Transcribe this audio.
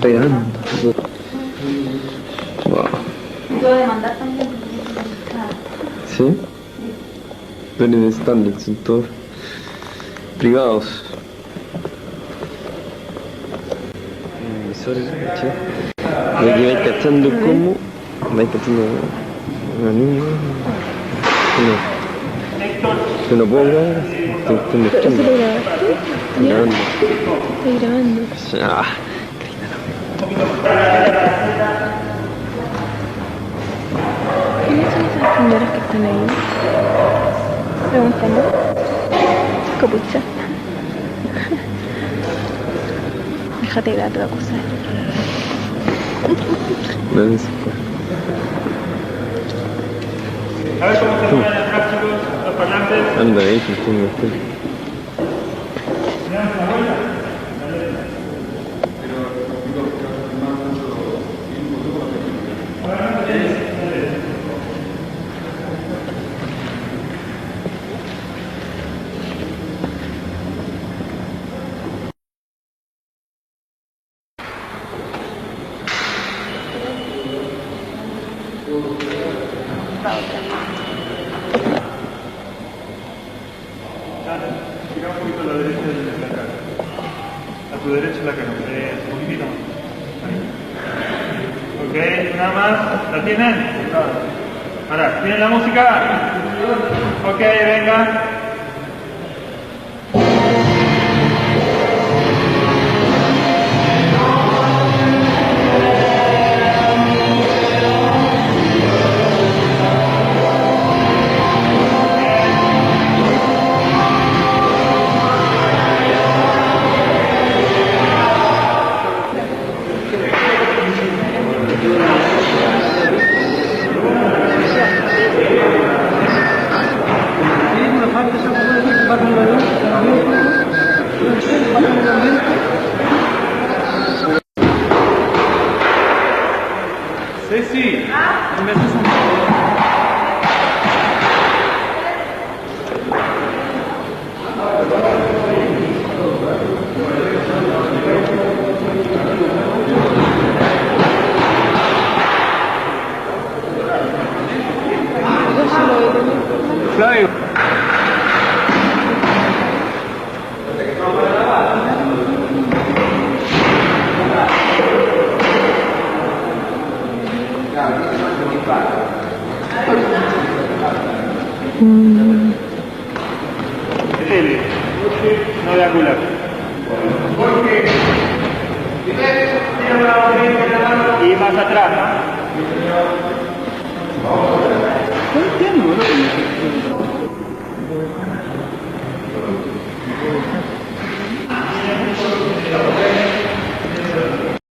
Pegando. Wow. Yo demandar también. ¿Sí? ¿Dónde están del sector? Privados. Emisores, ¿sí? Y aquí vais cachando cómo. Vais cachando una niña. Yo no puedo grabar. Estoy mezclando. ¿Pero se lo grabaste? Grabando. Estoy grabando. Ah. ¿Quiénes son esas señoras que están ahí? Preguntando. Capucha. Déjate de darte la cosa. No es A ver cómo se ponen atrás, chicos, los parlantes. anda ahí, que tengo esto. Tira un poquito a la derecha de la cara. A tu derecha la cara. Un poquitito más. Ok, nada más. ¿La tienen? Ahora, ¿tienen la música? Ok, venga. Ceci, ¿me haces un favor? Flavio. L, no de angular. Y más atrás, ¿no?